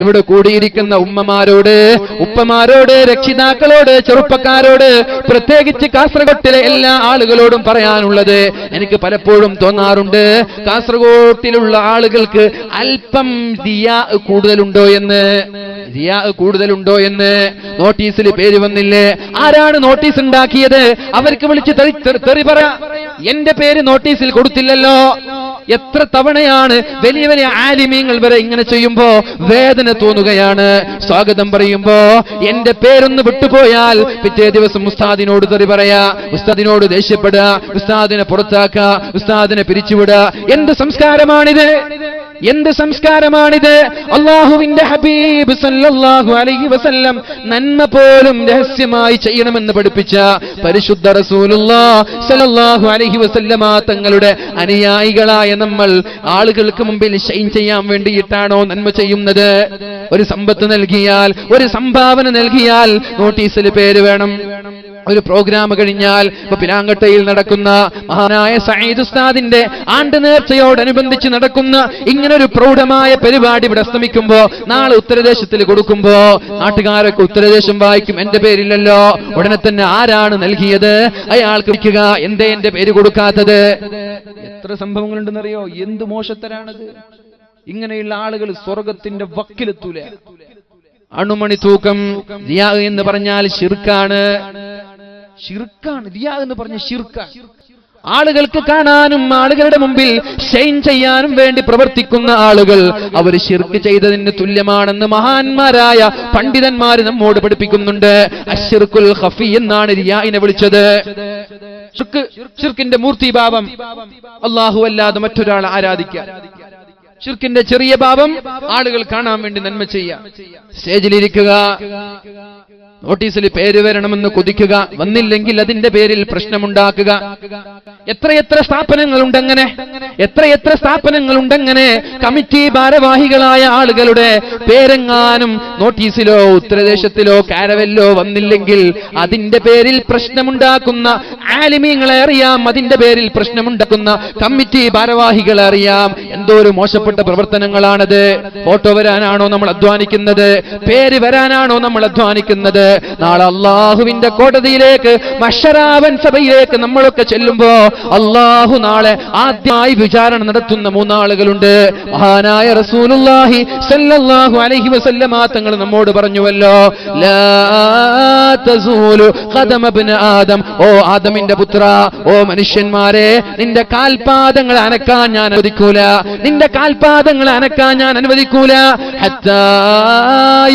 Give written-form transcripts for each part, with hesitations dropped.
ഇവിടെ കൂടിയിരിക്കുന്ന ഉമ്മമാരോട്, ഉപ്പമാരോട്, രക്ഷിതാക്കളോട്, ചെറുപ്പക്കാരോട്, പ്രത്യേകിച്ച് കാസർഗോട്ടിലെ എല്ലാ ആളുകളോടും പറയാനുള്ളത്, എനിക്ക് പലപ്പോഴും തോന്നാറുണ്ട്, കാസർഗോട്ടിലുള്ള ആളുകൾക്ക് അല്പം ദിയാ കൂടുതലുണ്ടോ എന്ന്. നോട്ടീസിൽ പേര് വന്നില്ലേ? ആരാണ് നോട്ടീസ് ഉണ്ടാക്കിയത്? അവർക്ക് വിളിച്ച് തെറി പറ. എന്റെ പേര് നോട്ടീസിൽ കൊടുത്തില്ലല്ലോ. എത്ര തവണയാണ് വലിയ വലിയ ആലിമീങ്ങൾ വരെ ഇങ്ങനെ ചെയ്യുമ്പോ വേദന തോന്നുകയാണ്. സ്വാഗതം പറയുമ്പോ എന്റെ പേരൊന്ന് വിട്ടുപോയാൽ പിറ്റേ ദിവസം ഉസ്താദിനോട് തെറി പറയാ, ഉസ്താദിനോട് ദേഷ്യപ്പെടുക, ഉസ്താദിനെ പുറത്താക്കുക, ഉസ്താദിനെ പിരിച്ചുവിടുക. എന്ത് സംസ്കാരമാണിത്? അല്ലാഹുവിന്റെ ഹബീബ് സല്ലല്ലാഹു അലൈഹി വസല്ലം നന്മ പോലും രഹസ്യമായി ചെയ്യണമെന്ന് പഠിപ്പിച്ച പരിശുദ്ധ റസൂലുള്ളാഹി സല്ലല്ലാഹു അലൈഹി വസല്ലമ തങ്ങളുടെ അനുയായികളായ നമ്മൾ ആളുകൾക്ക് മുമ്പിൽ ഷൈൻ ചെയ്യാൻ വേണ്ടിയിട്ടാണോ നന്മ ചെയ്യുന്നത്? ഒരു സമ്പത്ത് നൽകിയാൽ, ഒരു സംഭാവന നൽകിയാൽ നോട്ടീസിൽ പേര് വേണം. ഒരു പ്രോഗ്രാം കഴിഞ്ഞാൽ ഇപ്പൊ പിലാങ്കട്ടയിൽ നടക്കുന്ന മഹാനായ സഈദ് ഉസ്താദിന്റെ ആണ്ട് നേർച്ചയോടനുബന്ധിച്ച് നടക്കുന്ന ഇങ്ങനൊരു പ്രൗഢമായ പരിപാടി ഇവിടെ അസ്തമിക്കുമ്പോ നാളെ ഉത്തരദേശത്തിൽ കൊടുക്കുമ്പോ നാട്ടുകാരൊക്കെ ഉത്തരദേശം വായിക്കും, എന്റെ പേരില്ലല്ലോ. ഉടനെ തന്നെ ആരാണ് നൽകിയത്? അയാൾക്ക് വിളിക്കുക, എന്തേ എന്റെ പേര് കൊടുക്കാത്തത്? എത്ര സംഭവങ്ങളുണ്ടെന്നറിയോ? എന്ത് മോശത്തരാണത്! ഇങ്ങനെയുള്ള ആളുകൾ സ്വർഗത്തിന്റെ വക്കിലെത്തൂല. അണുമണി തൂക്കം. ദിയാ എന്ന് പറഞ്ഞാൽ ശിർക്കാണ്. ദിയാ എന്ന് പറഞ്ഞ ശിർക്കാണ്. ആളുകൾക്ക് കാണാനും ആളുകളുടെ മുമ്പിൽ ഷൈൻ ചെയ്യാനും വേണ്ടി പ്രവർത്തിക്കുന്ന ആളുകൾ അവർ ശിർക്ക് ചെയ്തതിന് തുല്യമാണെന്ന് മഹാന്മാരായ പണ്ഡിതന്മാര് നമ്മോട് പഠിപ്പിക്കുന്നുണ്ട്. അശ്ശിർക്കുൽ ഖഫി എന്നാണ് റിയാഇനെ വിളിച്ചത്. ശിർക്കിന്റെ മൂർത്തിഭാവം അല്ലാഹു അല്ലാതെ മറ്റൊരാളെ ആരാധിക്കുക. ശിർക്കിന്റെ ചെറിയ ഭാവം ആളുകൾ കാണാൻ വേണ്ടി നന്മ ചെയ്യുക. സ്റ്റേജിലിരിക്കുക, നോട്ടീസിൽ പേര് വരണമെന്ന് കൊതിക്കുക, വന്നില്ലെങ്കിൽ അതിന്റെ പേരിൽ പ്രശ്നമുണ്ടാക്കുക. എത്രയെത്ര സ്ഥാപനങ്ങളുണ്ടങ്ങനെ കമ്മിറ്റി ഭാരവാഹികളായ ആളുകളുടെ പേരെങ്ങാനും നോട്ടീസിലോ ഉത്തരദേശത്തിലോ കാരവല്ലോ വന്നില്ലെങ്കിൽ അതിന്റെ പേരിൽ പ്രശ്നമുണ്ടാക്കുന്ന ആലിമീങ്ങളെ അറിയാം, അതിന്റെ പേരിൽ പ്രശ്നമുണ്ടാക്കുന്ന കമ്മിറ്റി ഭാരവാഹികളെ അറിയാം. എന്തോ ഒരു മോശപ്പെട്ട പ്രവർത്തനങ്ങളാണത്. ഫോട്ടോ വരാനാണോ നമ്മൾ അധ്വാനിക്കുന്നത്? പേര് വരാനാണോ നമ്മൾ അധ്വാനിക്കുന്നത്? നാളെ അല്ലാഹുവിന്റെ കോടതിയിലേക്ക്, മഹ്ശറാവൻ സഭയിലേക്ക് നമ്മളൊക്കെ ചെല്ലുമ്പോ അല്ലാഹു നാളെ ആദ്യമായി വിചാരണ നടത്തുന്ന മൂന്നാളുകളുണ്ട്. മഹാനായ റസൂലുള്ളാഹി സല്ലല്ലാഹു അലൈഹി വസല്ലമ തങ്ങൾ നമ്മോട് പറഞ്ഞുവല്ലോ, ലാ തസൂലു ഖദമ ഇബ്ന ആദം, ഓ ആദമിന്റെ പുത്ര, ഓ മനുഷ്യന്മാരെ, നിന്റെ കാൽപാദങ്ങൾ അനക്കാൻ ഞാൻ അനുവദിക്കൂല, നിന്റെ കാൽപാദങ്ങൾ അനക്കാൻ ഞാൻ അനുവദിക്കൂല. ഹത്താ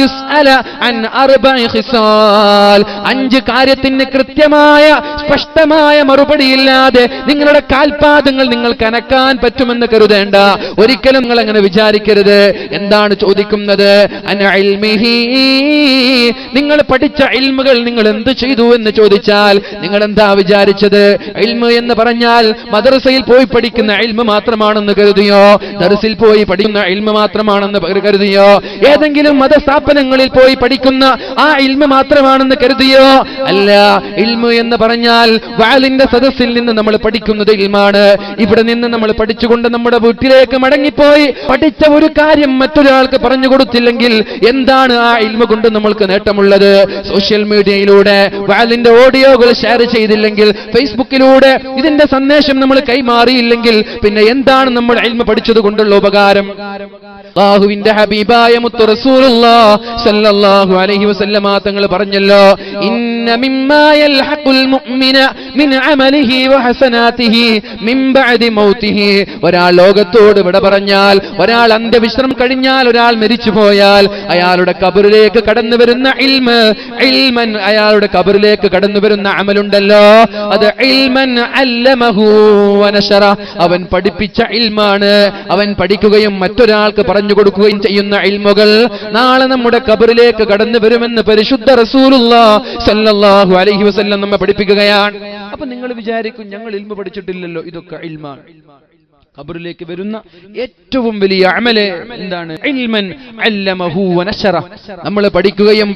യുസ്അല അൻ അർബഇ ഖിസാൽ, 5 കാര്യത്തിന് കൃത്യമായ സ്പഷ്ടമായ മറുപടിയില്ലാതെ നിങ്ങളുടെ കാൽപാദങ്ങൾ നിങ്ങൾക്ക് അനക്കാൻ പറ്റുമെന്ന് കരുതേണ്ട. ഒരിക്കലും നിങ്ങൾ അങ്ങനെ വിചാരിക്കരുത്. എന്താണ് ചോദിക്കുന്നത്? അൻ ഇൽമിഹി, നിങ്ങൾ പഠിച്ച ഇൽമുകൾ നിങ്ങൾ എന്ത് ചെയ്തു എന്ന് ചോദിച്ചാൽ നിങ്ങൾ എന്താ വിചാരിച്ചത്? ഇൽമു എന്ന് പറഞ്ഞാൽ മദ്രസയിൽ പോയി പഠിക്കുന്ന ഇൽമു മാത്രമാണെന്ന് കരുതിയോ? ദർസിൽ പോയി പഠിക്കുന്ന ഇൽമു മാത്രമാണെന്ന് കരുതിയോ? ഏതെങ്കിലും മതസ്ഥാപനങ്ങളിൽ പോയി പഠിക്കുന്ന ആ ഇൽമു മാത്രമാണെന്ന് കരുതിയോ? അല്ല. ഇൽമു എന്ന് പറഞ്ഞാൽ വാലിന്റെ സദസ്സിൽ നിന്ന് നമ്മൾ പഠിക്കുന്നത് ഇൽമാണ്. ഇവിടെ നിന്ന് നമ്മൾ പഠിച്ചുകൊണ്ട് നമ്മുടെ വീട്ടിലേക്ക് മടങ്ങിപ്പോയി പഠിച്ച ഒരു കാര്യം മറ്റൊരാൾക്ക് പറഞ്ഞു കൊടുത്തില്ലെങ്കിൽ എന്താണ് ആ ഇൽമു കൊണ്ട് നമ്മൾക്ക് നേട്ടമുള്ളത്? സോഷ്യൽ മീഡിയയിലൂടെ വാലിന്റെ ഓഡിയോകൾ ഷെയർ ചെയ്തില്ലെങ്കിൽ, ഫേസ്ബുക്കിലൂടെ ഇതിന്റെ സന്ദേശം നമ്മൾ കൈമാറിയില്ലെങ്കിൽ പിന്നെ എന്താണ് നമ്മൾ ഇൽമു പഠിച്ചത് കൊണ്ടുള്ള ഉപകാരം? അല്ലാഹുവിന്റെ ഹബീബായ മുത്ത് റസൂലുള്ളാഹി സല്ലല്ലാഹു അലൈഹി വസല്ലമ തങ്ങൾ പറഞ്ഞല്ലോ, ഇന്ന മിമ്മാ യൽഹഖുൽ മുഅ്മിന മിൻ അമലിഹി വഹസനാതിഹി മിൻ ബഅദി മൗതിഹി. ഒരാൾ ലോകത്തോട് വിട പറഞ്ഞാൽ, ഒരാൾ അന്ത്യവിശ്രമം കഴിഞ്ഞാൽ, ഒരാൾ മരിച്ചു പോയാൽ അയാളുടെ ഖബറിലേക്ക് കടന്നു വരുന്ന ഇൽമൻ, അയാളുടെ ഖബറിലേക്ക് കടന്നു വരുന്ന അമലുണ്ടല്ലോ, അത് ഇൽമൻ അല്ലമഹു വനശറ, അവൻ പഠിപ്പിച്ച ഇൽമാണ്. അവൻ പഠിക്കുകയും മറ്റൊരാൾക്ക് പറഞ്ഞു കൊടുക്കുകയും ചെയ്യുന്ന ഇൽമുകൾ നാളെ നമ്മുടെ ഖബറിലേക്ക് കടന്നു വരുമെന്ന് പരിശുദ്ധ റസൂലുള്ളാഹി സല്ലല്ലാഹു അലൈഹി വസല്ലം നമ്മെ പഠിപ്പിക്കുകയാണ്. അപ്പൊ നിങ്ങൾ വിചാരിക്കും ഞങ്ങൾ ഇൽമു പഠിച്ചിട്ടില്ലല്ലോ, ഇതൊക്കെ ഇൽമാണ്. ഖബറിലേക്ക് വരുന്ന ഏറ്റവും വലിയ അമല് എന്താണ്? ഇൽമൻ അല്ലമഹു വനശറ. നമ്മൾ പഠിക്കുകയും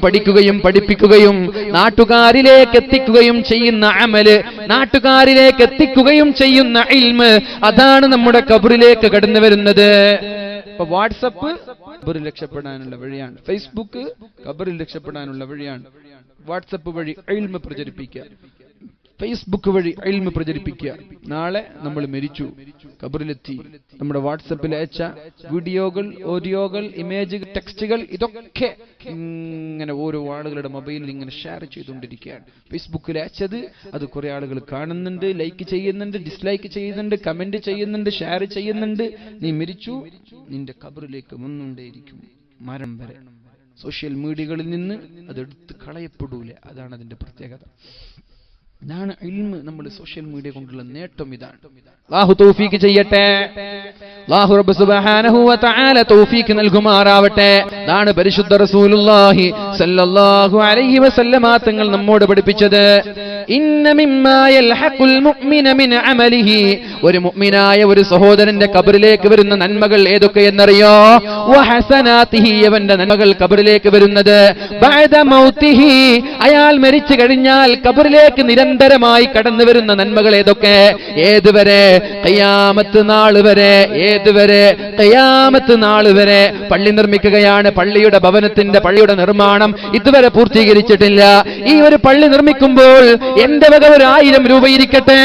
പഠിപ്പിക്കുകയും നാട്ടുകാരിലേക്ക് എത്തിക്കുകയും ചെയ്യുന്ന അമല്, നാട്ടുകാരിലേക്ക് എത്തിക്കുകയും ചെയ്യുന്ന ഇൽമ്, അതാണ് നമ്മുടെ ഖബറിലേക്ക് കടന്നു വരുന്നത്. ഇപ്പൊ വാട്സപ്പ് ഖബറിൽ രക്ഷപ്പെടാനുള്ള വഴിയാണ്, ഫേസ്ബുക്ക് ഖബറിൽ രക്ഷപ്പെടാനുള്ള വഴിയാണ്. വാട്സപ്പ് വഴി ഇൽമ പ്രചരിപ്പിക്കുക, ഫേസ്ബുക്ക് വഴി ഇൽമ പ്രചരിപ്പിക്കുക. നാളെ നമ്മൾ മരിച്ചു, ഖബറിലെത്തി, നമ്മുടെ വാട്സപ്പിൽ അയച്ച വീഡിയോകൾ, ഓഡിയോകൾ, ഇമേജുകൾ, ടെക്സ്റ്റുകൾ, ഇതൊക്കെ ഇങ്ങനെ ഓരോ ആളുകളുടെ മൊബൈലിൽ ഇങ്ങനെ ഷെയർ ചെയ്തുകൊണ്ടിരിക്കുകയാണ്. ഫേസ്ബുക്കിൽ അയച്ചത് അത് കുറെ ആളുകൾ കാണുന്നുണ്ട്, ലൈക്ക് ചെയ്യുന്നുണ്ട്, ഡിസ്ലൈക്ക് ചെയ്യുന്നുണ്ട്, കമന്റ് ചെയ്യുന്നുണ്ട്, ഷെയർ ചെയ്യുന്നുണ്ട്. നീ മരിച്ചു, നിന്റെ ഖബറിലേക്ക് വന്നുകൊണ്ടേയിരിക്കും മരണം വരെ. സോഷ്യൽ മീഡിയകളിൽ നിന്ന് അതെടുത്ത് കളയപ്പെടൂല. അതാണ് അതിന്റെ പ്രത്യേകത. ഇതാണ് ഇൽമ്. നമ്മൾ സോഷ്യൽ മീഡിയ കൊണ്ടുള്ള നേട്ടം ഇതാണ്. അല്ലാഹു തൗഫീഖ് ചെയ്യട്ടെ. അല്ലാഹു റബ്ബ് സുബ്ഹാനഹു വ തആല തൗഫീഖ് നൽകുമാറാവട്ടെ. ഇതാണ് പരിശുദ്ധ റസൂലുള്ളാഹി സ്വല്ലല്ലാഹു അലൈഹി വസല്ലമ തങ്ങൾ നമ്മോട് പഠിപ്പിച്ചത്. ഇന്ന മിമ്മാ യൽഹഖുൽ മുഅ്മിന മിൻ അമലിഹി, ഒരു മുഅ്മിനായ ഒരു സഹോദരന്റെ ഖബറിലേക്ക് വരുന്ന നന്മകൾ ഏതൊക്കെയെന്നറിയോ? വഹസനാതിഹി, അവന്റെ നന്മകൾ ഖബറിലേക്ക് വരുന്നത് ബഅദ മൗതിഹി, അയാൾ മരിച്ചു കഴിഞ്ഞാൽ ഖബറിലേക്ക് നിരന്തരമായി കടന്നു വരുന്ന നന്മകൾ ഏതൊക്കെ? ഏതുവരെ? ഖിയാമത്ത് നാൾ വരെ. ഏതുവരെ? ഖിയാമത്ത് നാൾ വരെ. പള്ളി നിർമ്മിക്കുകയാണ്, പള്ളിയുടെ നിർമ്മാണം ഇതുവരെ പൂർത്തീകരിച്ചിട്ടില്ല. ഈ ഒരു പള്ളി നിർമ്മിക്കുമ്പോൾ എന്റെ വക 1000 രൂപ ഇരിക്കട്ടെ,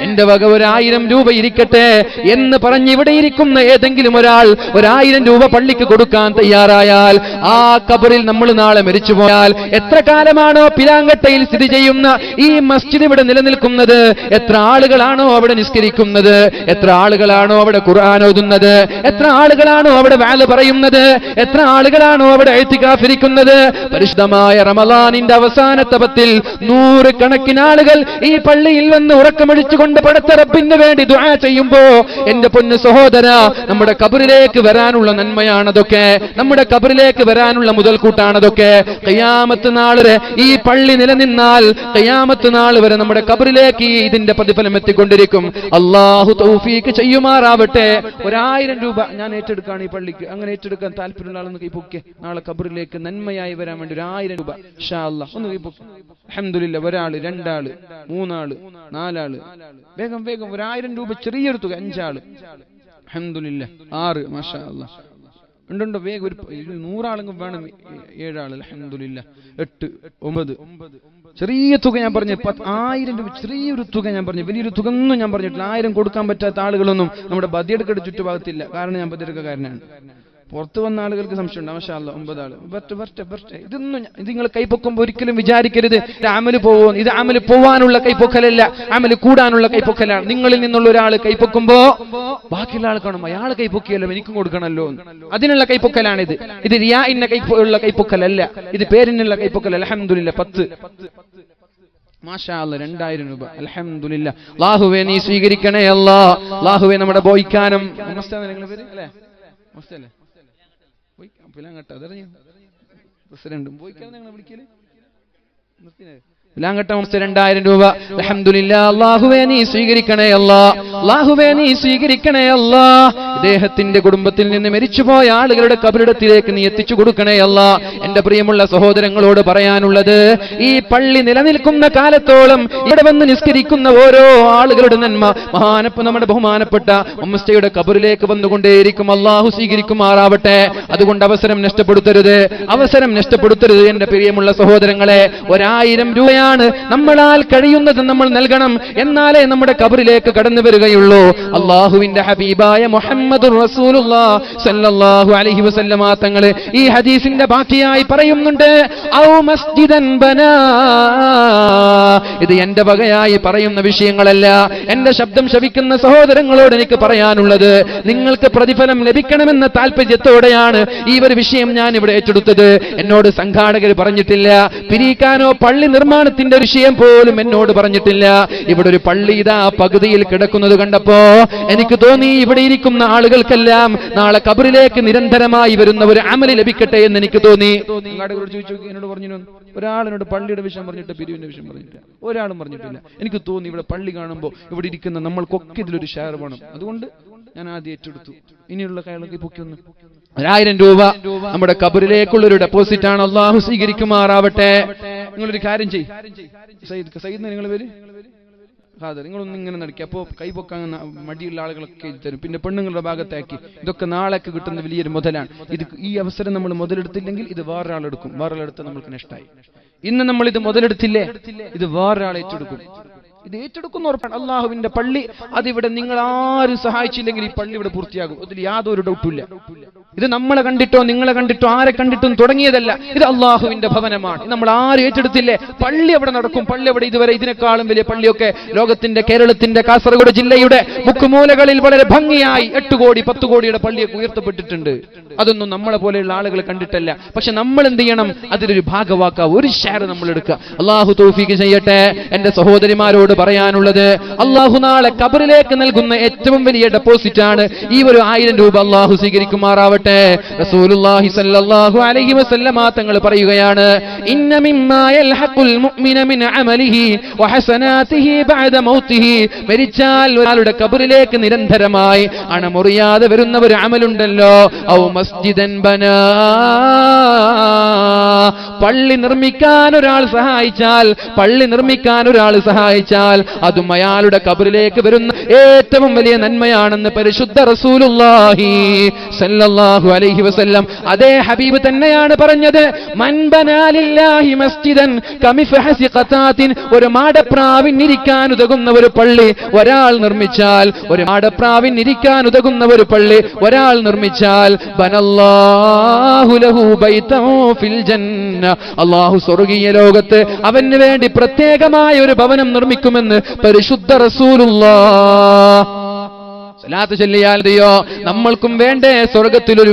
എന്റെ വക 1000 രൂപ ഇരിക്കട്ടെ എന്ന് പറഞ്ഞ് ഇവിടെ ഇരിക്കുന്ന ഏതെങ്കിലും ഒരാൾ 1000 രൂപ പള്ളിക്ക് കൊടുക്കാൻ തയ്യാറായാൽ, ആ ഖബറിൽ നമ്മൾ നാളെ മരിച്ചുപോയാൽ എത്ര കാലമാണോ പിലാങ്കട്ടയിൽ സ്ഥിതി ചെയ്യുന്ന ഈ മസ്ജിദ് ഇവിടെ നിലനിൽക്കുന്നത്, എത്ര ആളുകളാണോ അവിടെ നിസ്കരിക്കുന്നത്, എത്ര ആളുകളാണോ അവിടെ ഖുർആൻ ഓതുന്നത്, എത്ര ആളുകളാണോ അവിടെ വഅല് പറയുന്നത്, എത്ര ആളുകളാണോ അവിടെ ഇഅ്തികാഫ് ഇരിക്കുന്നത്, പരിശുദ്ധമായ റമളാനിന്റെ അവസാനത്തെ 10-ൽ 100 കണക്കിന് ആളുകൾ ഈ പള്ളിയിൽ വന്ന് ഉറക്കമൊഴിച്ചുകൊണ്ട് പടച്ച റബ്ബിന് വേണ്ടി ദുആ ചെയ്യുമ്പോ, എന്റെ പൊന്നു സഹോദര, നമ്മുടെ ഖബറിലേക്ക് വരാനുള്ള നന്മയാണതൊക്കെ, നമ്മുടെ ഖബറിലേക്ക് വരാനുള്ള മുതൽക്കൂട്ടാണതൊക്കെ. ഖിയാമത്ത് നാൾ വരെ ഈ പള്ളി നിലനിന്നാൽ ഖിയാമത്ത് നാൾ വരെ നമ്മുടെ ഖബറിലേക്ക് ഇതിന്റെ പ്രതിഫലം എത്തിക്കൊണ്ടിരിക്കും. അല്ലാഹു തൗഫീഖ് ചെയ്യുമാറാവട്ടെ. 1000 രൂപ ഞാൻ ഏറ്റെടുക്കാണ് ഈ പള്ളിക്ക്. അങ്ങനെ ഏറ്റെടുക്കാൻ താല്പര്യമുള്ള ആളൊന്ന് കൈപ്പൊക്കെ. നാളെ ഖബറിലേക്ക് നന്മയായി വരാൻ വേണ്ടി 1000 രൂപ ഇൻഷാ അല്ലാഹ് ഒന്ന് കൈപ്പൊക്കെ. അൽഹംദുലില്ലാഹ്. 1 ആള്, 2 ആള്, 3 ആള്, 4 ആള്, വേഗം വേഗം 1000 രൂപ ചെറിയൊരു തുക. 5 ആള്, അൽഹംദുലില്ലാഹ്. 6, മാഷാ അല്ലാഹ്. ഉണ്ടോ? വേഗം ഒരു 100 ആളെങ്കിലും വേണം. 7 ആള്, അൽഹംദുലില്ലാഹ്. 8, 9. ചെറിയ തുക ഞാൻ പറഞ്ഞു. 1000 രൂപ ചെറിയൊരു തുക ഞാൻ പറഞ്ഞു. വലിയൊരു തുക ഒന്നും ഞാൻ പറഞ്ഞിട്ടില്ല. 1000 കൊടുക്കാൻ പറ്റാത്ത ആളുകളൊന്നും നമ്മുടെ ബദിയെടുക്കയുടെ ചുറ്റുഭാഗത്തില്ല. കാരണം ഞാൻ ബദിയെടുക്കാരനാണ്. പുറത്തു വന്ന ആളുകൾക്ക് സംശയമുണ്ട്. മാഷാ അല്ലാഹ്. 9 ആള്. ഇതൊന്നും ഇത് നിങ്ങൾ കൈപ്പൊക്കുമ്പോൾ ഒരിക്കലും വിചാരിക്കരുത് ഇത് അമല് പോവോ. ഇത് അമല് പോവാനുള്ള കൈപ്പൊക്കലല്ല, അമല് കൂടാനുള്ള കൈപ്പൊക്കലാണ്. നിങ്ങളിൽ നിന്നുള്ള ഒരാൾ കൈപ്പൊക്കുമ്പോ ബാക്കിയുള്ള ആൾ കാണും, അയാൾ കൈപ്പൊക്കിയല്ലോ എനിക്കും കൊടുക്കണമല്ലോ, അതിനുള്ള കൈപ്പൊക്കലാണിത്. ഇത് റിയാഇന്റെ കൈപ്പുള്ള കൈപ്പൊക്കലല്ല, ഇത് പേരിനുള്ള കൈപ്പൊക്കൽ. അൽഹംദുലില്ലാഹ്. 10, മാഷാ അല്ലാഹ്. 2000 രൂപ. അൽഹംദുലില്ലാഹ്. അല്ലാഹുവേ നീ സ്വീകരിക്കണേ അല്ലാഹ്. അല്ലാഹുവേ നമ്മുടെ ബോയ്ക്കാനും പ്രസിഡന്റും ബോയ്ക്കാനും നിങ്ങൾ വിളിക്കല് ലാങ്കട്ട 2000 രൂപ. അൽഹംദുലില്ലാഹ്. അല്ലാഹുവേ നീ സ്വീകരിക്കണേ അല്ലാഹ്. അല്ലാഹുവേ നീ സ്വീകരിക്കണേ അല്ലാഹ്. ഇദ്ദേഹത്തിന്റെ കുടുംബത്തിൽ നിന്ന് മരിച്ചുപോയ ആളുകളുടെ ഖബറിടത്തിലേക്ക് നീ എത്തിച്ചു കൊടുക്കണേ അല്ലാഹ്. എന്റെ പ്രിയമുള്ള സഹോദരങ്ങളോട് പറയാനുള്ളത്, ഈ പള്ളി നിലനിൽക്കുന്ന കാലത്തോളം ഇവിടെ വന്ന് നിസ്കരിക്കുന്ന ഓരോ ആളുകളുടെ നന്മ നമ്മുടെ ബഹുമാനപ്പെട്ട ഉമ്മയുടെ ഖബറിലേക്ക് വന്നുകൊണ്ടേയിരിക്കും. അല്ലാഹു സ്വീകരിക്കുമാറാവട്ടെ. അതുകൊണ്ട് അവസരം നഷ്ടപ്പെടുത്തരുത്, അവസരം നഷ്ടപ്പെടുത്തരുത് എന്റെ പ്രിയമുള്ള സഹോദരങ്ങളെ. 1000 രൂപയാണ് നമ്മളാൽ കഴിയുന്നത് നമ്മൾ നൽകണം. എന്നാലേ നമ്മുടെ ഖബറിലേക്ക് കടന്നു വരികയുള്ളൂ. അല്ലാഹുവിന്റെ ഹബീബായ മുഹമ്മദുർ റസൂലുള്ളാഹി സ്വല്ലല്ലാഹു അലൈഹി വസല്ലമ തങ്ങൾ ഈ ഹദീസിന്റെ ബാക്കിയായി പറയുന്നുണ്ട്, ഔ മസ്ജിദൻ ബനാ. ഇത് എന്റെ വകയായി പറയുന്ന വിഷയങ്ങളല്ല. എന്റെ ശബ്ദം ശ്രവിക്കുന്ന സഹോദരങ്ങളോട് എനിക്ക് പറയാനുള്ളത്, നിങ്ങൾക്ക് പ്രതിഫലം ലഭിക്കണമെന്ന താല്പര്യത്തോടെയാണ് ഈ ഒരു വിഷയം ഞാൻ ഇവിടെ ഏറ്റെടുത്തത്. എന്നോട് സംഘാടകർ പറഞ്ഞിട്ടില്ല, പിരിക്കാനോ പള്ളി നിർമ്മാണത്തിന്റെ വിഷയം പോലും എന്നോട് പറഞ്ഞിട്ടില്ല. ഇവിടെ ഒരു പള്ളി ഇതാ പകുതിയിൽ കിടക്കുന്നത് കണ്ടപ്പോ എനിക്ക് തോന്നി, ഇവിടെ ഇരിക്കുന്ന ആളുകൾക്കെല്ലാം നാളെ ഖബറിലേക്ക് നിരന്തരമായി വരുന്ന ഒരു അമല് ലഭിക്കട്ടെ എന്ന് എനിക്ക് തോന്നി. എന്നോട് പറഞ്ഞു, ഒരാളിനോട് പള്ളിയുടെ വിഷയം പറഞ്ഞിട്ട് പിരിവിന്റെ വിഷയം പറഞ്ഞിട്ടില്ല, ഒരാളും പറഞ്ഞിട്ടില്ല. എനിക്ക് തോന്നി ഇവിടെ പള്ളി കാണുമ്പോൾ ഇവിടെ ഇരിക്കുന്ന നമ്മൾക്കൊക്കെ ഇതിലൊരു ഷെയർ വേണം. അതുകൊണ്ട് ഞാൻ ആദ്യം ഏറ്റെടുത്തു. ഇനിയുള്ള കാര്യങ്ങളൊക്കെ പൊക്കിയൊന്ന് 1000 രൂപ നമ്മുടെ ഖബറിലേക്കുള്ളൊരു ഡെപ്പോസിറ്റ് ആണ്. അല്ലാഹു സ്വീകരിക്കുമാറാവട്ടെ. നിങ്ങളൊരു കാര്യം ചെയ്യ്, സയ്യിദ് നിങ്ങൾ പേര് ഖാദർ നിങ്ങളൊന്നും ഇങ്ങനെ നടക്കുക, അപ്പോൾ കൈപൊക്കാൻ മടിയുള്ള ആളുകളൊക്കെ തരും, പിന്നെ പെണ്ണുങ്ങളുടെ ഭാഗത്താക്കി. ഇതൊക്കെ നാളേക്ക് കിട്ടുന്ന വലിയൊരു മുതലാണ്. ഈ അവസരം നമ്മൾ മുതലെടുത്തില്ലെങ്കിൽ ഇത് വേറൊരാളെടുക്കും, വേറൊരാളെടുത്ത് നമ്മൾക്ക് നഷ്ടമായി. ഇന്ന് നമ്മൾ ഇത് മുതലെടുത്തില്ലേ, ഇത് വേറൊരാൾ ഏറ്റെടുക്കും. ഇത് ഏറ്റെടുക്കുന്ന ഉറപ്പാണ്. അള്ളാഹുവിന്റെ പള്ളി അതിവിടെ നിങ്ങൾ ആരും സഹായിച്ചില്ലെങ്കിൽ ഈ പള്ളി ഇവിടെ പൂർത്തിയാകും, അതിൽ യാതൊരു ഡൗട്ടില്ല. ഇത് നമ്മളെ കണ്ടിട്ടോ നിങ്ങളെ കണ്ടിട്ടോ ആരെ കണ്ടിട്ടും തുടങ്ങിയതല്ല, ഇത് അള്ളാഹുവിന്റെ ഭവനമാണ്. നമ്മൾ ആരും ഏറ്റെടുത്തില്ലേ, പള്ളി അവിടെ നടക്കും. പള്ളി അവിടെ ഇതുവരെ ഇതിനേക്കാളും വലിയ പള്ളിയൊക്കെ ലോകത്തിന്റെ കേരളത്തിന്റെ കാസർഗോഡ് ജില്ലയുടെ മുക്കുമൂലകളിൽ വളരെ ഭംഗിയായി 8 കോടി 10 കോടിയുടെ പള്ളിയൊക്കെ ഉയർത്തപ്പെട്ടിട്ടുണ്ട്. അതൊന്നും നമ്മളെ പോലെയുള്ള ആളുകൾ കണ്ടിട്ടല്ല. പക്ഷെ നമ്മൾ എന്ത് ചെയ്യണം, അതിലൊരു ഭാഗവാക്കുക, ഒരു ഷെയർ നമ്മൾ എടുക്കുക. അള്ളാഹു തൗഫീഖ് ചെയ്യട്ടെ. എന്റെ സഹോദരിമാരോട് പറയാനുള്ളത്, അള്ളാഹു നാളെ ഖബറിലേക്ക് നൽകുന്ന ഏറ്റവും വലിയ ഡെപ്പോസിറ്റ് ആണ് ഈ ഒരു 1000 രൂപ. അള്ളാഹു സ്വീകരിക്കുമാറാവട്ടെ. റസൂലുള്ളാഹി സ്വല്ലല്ലാഹു അലൈഹി വസല്ലമ തങ്ങൾ പറയുകയാണ്, ഇന്ന മിമ്മാ യൽഹഖുൽ മുഅ്മിന മിൻ അമലിഹി വഹസനാതിഹി ബഅദ മൗതിഹി. മരിച്ചാൽ ഒരാളുടെ ഖബറിലേക്ക് നിരന്തരമായി അണമുറിയാതെ വരുന്ന ഒരു അമലുണ്ടല്ലോ, ഔ മസ്ജിദൻ ബനാ, പള്ളി നിർമ്മിക്കാൻ ഒരാൾ സഹായിച്ചാൽ അതും അയാളുടെ ഖബറിലേക്ക് വരുന്ന ഏറ്റവും വലിയ നന്മയാണെന്ന് പരിശുദ്ധ റസൂലുള്ളാഹി സല്ലല്ലാഹു അലൈഹി വസല്ലം. അതേ ഹബീബ് തന്നെയാണ് പറഞ്ഞത്, മൻ ബനാ ലില്ലാഹി മസ്ജിദൻ കമിഫഹസി ഖതാത്തിൻ. ഒരു മാടപ്രാവിന് ഇരിക്കാൻ ഉതകുന്ന ഒരു പള്ളി ഒരാൾ നിർമ്മിച്ചാൽ, ഒരു മാടപ്രാവിന് ഇരിക്കാൻ ഉതകുന്ന ഒരു പള്ളി ഒരാൾ നിർമ്മിച്ചാൽ, ബനല്ലാഹു ലഹു ബൈതൻ ഫിൽ ജന്ന. അല്ലാഹു സ്വർഗ്ഗീയ ലോകത്ത് അവന് വേണ്ടി പ്രത്യേകമായ ഒരു ഭവനം നിർമ്മിക്കുമെന്ന് പരിശുദ്ധ റസൂലുള്ളാഹ്. സ്വലാത്ത് ചൊല്ലിയാൽയോ നമ്മൾക്കും വേണ്ടേ സ്വർഗത്തിലൊരു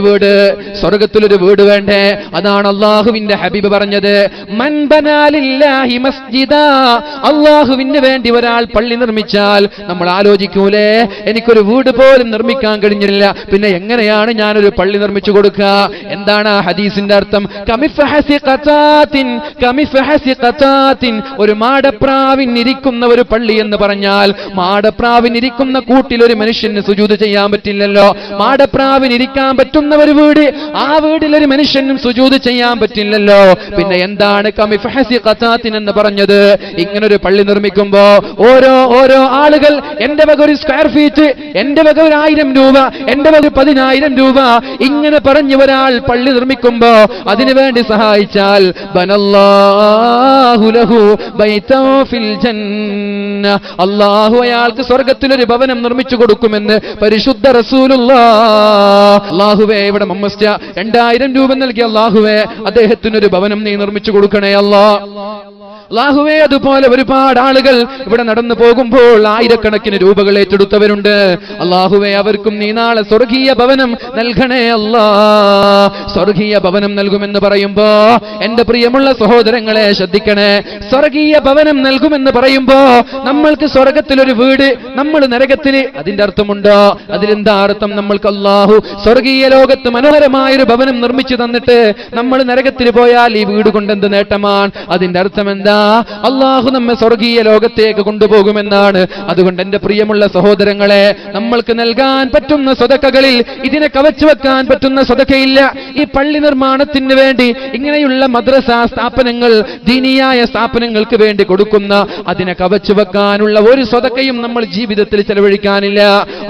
വീട് വേണ്ടേ? അതാണ് അള്ളാഹുവിന്റെ ഹബീബ് പറഞ്ഞത്, മൻ ബനാ ലില്ലാഹി മസ്ജിദാ. അള്ളാഹുവിന് വേണ്ടി ഒരാൾ പള്ളി നിർമ്മിച്ചാൽ നമ്മൾ ആലോചിക്കൂലേ, എനിക്കൊരു വീട് പോലും നിർമ്മിക്കാൻ കഴിഞ്ഞില്ല, പിന്നെ എങ്ങനെയാണ് ഞാനൊരു പള്ളി നിർമ്മിച്ചു കൊടുക്കുക? എന്താണ് ആ ഹദീസിന്റെ അർത്ഥം? കമിഫഹസി ഖതാത്തിൻ. ഒരു മാടപ്രാവിനിരിക്കുന്ന ഒരു പള്ളി എന്ന് പറഞ്ഞാൽ, മാടപ്രാവിനിരിക്കുന്ന കൂട്ടിൽ ഒരു മനുഷ്യന് സുജൂദ് ചെയ്യാൻ പറ്റില്ലല്ലോ. മാടപ്രാവിനിരിക്കാൻ പറ്റുന്ന ഒരു വീട്, ആ വീട്ടിലൊരു മനുഷ്യനും സുജൂദ് ചെയ്യാൻ പറ്റില്ലല്ലോ. പിന്നെ എന്താണ് കമിഫഹസി ഖതാത്തിൻ എന്ന് പറഞ്ഞത്? ഇങ്ങനൊരു പള്ളി നിർമ്മിക്കുമ്പോ ഓരോ ആളുകൾ എന്റെ വക ഒരു സ്ക്വയർ ഫീറ്റ്, എന്റെ വക 1000 രൂപ, എന്റെ വക 10,000 രൂപ, ഇങ്ങനെ പറഞ്ഞ് ഒരാൾ പള്ളി നിർമ്മിക്കുമ്പോ അതിനുവേണ്ടി സഹായിച്ചാൽ, ബനല്ലാഹു ലഹു ബൈതൻ ഫിൽ ജന്ന. അല്ലാഹു അയാൾക്ക് സ്വർഗ്ഗത്തിലൊരു ഭവനം നിർമ്മിച്ചു കൊടുക്കുമെന്ന് പരിശുദ്ധ റസൂലുള്ളാഹ്. അല്ലാഹുവേ, ഇവിടെ മമ്മസ്യ 2000 രൂപ നൽകി, അല്ലാഹുവേ അദ്ദേഹത്തിനൊരു ഭവനം നീ നിർമ്മിച്ചു കൊടുക്കണേ അല്ലാഹുവേ. അതുപോലെ ഒരുപാട് ആളുകൾ ഇവിടെ നടന്നു പോകുമ്പോൾ ആയിരക്കണക്കിന് രൂപകൾ ഏറ്റെടുത്തവരുണ്ട്. അല്ലാഹുവേ, അവർക്കും നീ നാളെ സ്വർഗീയ ഭവനം നൽകണേ അല്ലാഹ്. സ്വർഗീയ ഭവനം നൽകുമെന്ന് പറയുമ്പോ എന്റെ പ്രിയമുള്ള സഹോദരങ്ങളെ ശ്രദ്ധിക്കണേ, സ്വർഗീയ ഭവനം നൽകുമെന്ന് പറയുമ്പോ നമ്മൾക്ക് സ്വർഗത്തിലൊരു വീട്, നമ്മൾ നരകത്തിൽ, അതിന്റെ അർത്ഥമുണ്ടോ? അതിലെന്താ അർത്ഥം? നമ്മൾക്ക് അല്ലാഹു സ്വർഗീയ ലോകത്ത് മനോഹരമായൊരു ഭവനം നിർമ്മിച്ചു തന്നിട്ട് നമ്മൾ നരകത്തിൽ പോയാൽ ഈ വീട് കൊണ്ട് എന്ത് നേട്ടമാണ്? അതിന്റെ അർത്ഥം എന്താ? അല്ലാഹു നമ്മെ സ്വർഗീയ ലോകത്തേക്ക് കൊണ്ടുപോകുമെന്നാണ്. അതുകൊണ്ട് എന്റെ പ്രിയമുള്ള സഹോദരങ്ങളെ, നമ്മൾക്ക് നൽകാൻ പറ്റുന്ന സ്വതക്കകളിൽ ഇതിനെ കവച്ചു വെക്കാൻ പറ്റുന്ന സ്വതക്കയില്ല. ഈ പള്ളി നിർമ്മാണത്തിന് വേണ്ടി ഇങ്ങനെയുള്ള മദ്രസ സ്ഥാപനങ്ങൾ, ദീനിയായ സ്ഥാപനങ്ങൾക്ക് വേണ്ടി കൊടുക്കുന്ന, അതിനെ കവച്ചു വെക്കാനുള്ള ഒരു സ്വതക്കയും നമ്മൾ ജീവിതത്തിൽ ചെലവഴിക്കാനില്ല.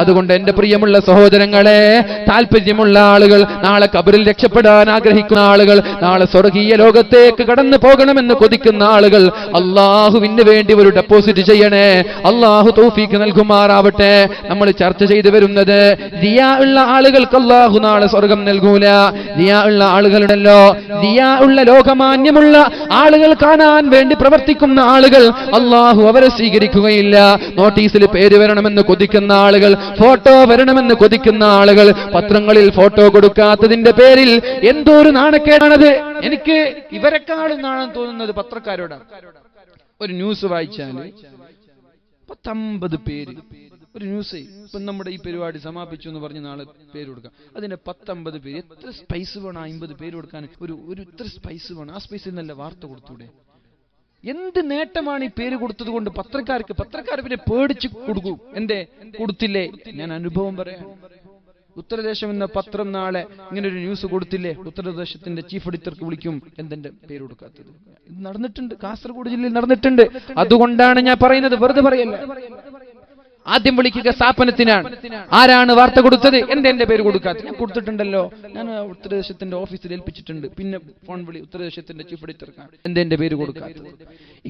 അതുകൊണ്ട് എന്റെ പ്രിയമുള്ള സഹോദരങ്ങളെ, താല്പര്യമുള്ള ആളുകൾ, നാളെ ഖബറിൽ രക്ഷപ്പെടാൻ ആഗ്രഹിക്കുന്ന ആളുകൾ, നാളെ സ്വർഗീയ ലോകത്തേക്ക് കടന്നു പോകണമെന്ന് കൊതിക്കുന്ന ആളുകൾ, അള്ളാഹുവിന് വേണ്ടി ഒരു ഡെപ്പോസിറ്റ് ചെയ്യണേ. അള്ളാഹു തൗഫീഖ് നൽകുമാറാവട്ടെ. നമ്മൾ ചർച്ച ചെയ്തു വരുന്നത്, റിയാ ഉള്ള ആളുകൾക്ക് അള്ളാഹു നാളെ സ്വർഗം നൽകൂല. റിയാ ഉള്ള ആളുകളുണ്ടല്ലോ, റിയാ ഉള്ള ലോകമാന്യമുള്ള ആളുകൾ, കാണാൻ വേണ്ടി പ്രവർത്തിക്കുന്ന ആളുകൾ, അള്ളാഹു അവരെ സ്വീകരിക്കുകയില്ല. നോട്ടീസിൽ പേര് വരണമെന്ന് കൊതിക്കുന്ന ആളുകൾ, ഫോട്ടോ വരണമെന്ന് കൊതിക്കുന്ന ആളുകൾ, പത്രങ്ങളിൽ ഫോട്ടോ കൊടുക്കാത്തതിന്റെ പേരിൽ എന്തോ ഒരു നാണക്കേടാണത്. എനിക്ക് ഇവരെക്കാളും നാണം തോന്നുന്നത് പത്രക്കാരോടാണ്. ഒരു ന്യൂസ് വായിച്ചാല് 50 പേര്, ഒരു ന്യൂസ് ഇപ്പൊ നമ്മുടെ ഈ പരിപാടി സമാപിച്ചു എന്ന് പറഞ്ഞ് നാളെ പേര് കൊടുക്കാം, അതിന്റെ 50 പേര്. എത്ര സ്പൈസ് വേണം 50 പേര് കൊടുക്കാൻ? ഒരു ഇത്ര സ്പൈസ് വേണം. ആ സ്പൈസിൽ നല്ല വാർത്ത കൊടുത്തൂടെ? എന്ത് നേട്ടമാണ് ഈ പേര് കൊടുത്തത് കൊണ്ട് പത്രക്കാർ പിന്നെ പേടിച്ച് കൊടുക്കൂ. എന്തേ കൊടുത്തില്ലേ? ഞാൻ അനുഭവം പറയാം. ഉത്തരദേശം എന്ന പത്രം നാളെ ഇങ്ങനെ ഒരു ന്യൂസ് കൊടുത്തില്ലേ, ഉത്തരദേശത്തിന്റെ ചീഫ് എഡിറ്റർക്ക് വിളിക്കും, എന്തെന്റെ പേര് കൊടുക്കാത്തത്. ഇത് നടന്നിട്ടുണ്ട്, കാസർഗോഡ് ജില്ലയിൽ നടന്നിട്ടുണ്ട്. അതുകൊണ്ടാണ് ഞാൻ പറയുന്നത്, വെറുതെ പറയല്ല. ആദ്യം വിളിക്കുക സ്ഥാപനത്തിനാണ്. ആരാണ് വാർത്ത കൊടുത്തത്, എന്റെ പേര് കൊടുക്കാത്തത്? ഞാൻ കൊടുത്തിട്ടുണ്ടല്ലോ, ഞാൻ ഉത്തരദേശത്തിന്റെ ഓഫീസിൽ ഏൽപ്പിച്ചിട്ടുണ്ട്. പിന്നെ ഫോൺ വിളി ഉത്തരദേശത്തിന്റെ ചീഫ് എഡിറ്റർക്കാണ്, എന്റെ പേര് കൊടുക്കാത്തത്.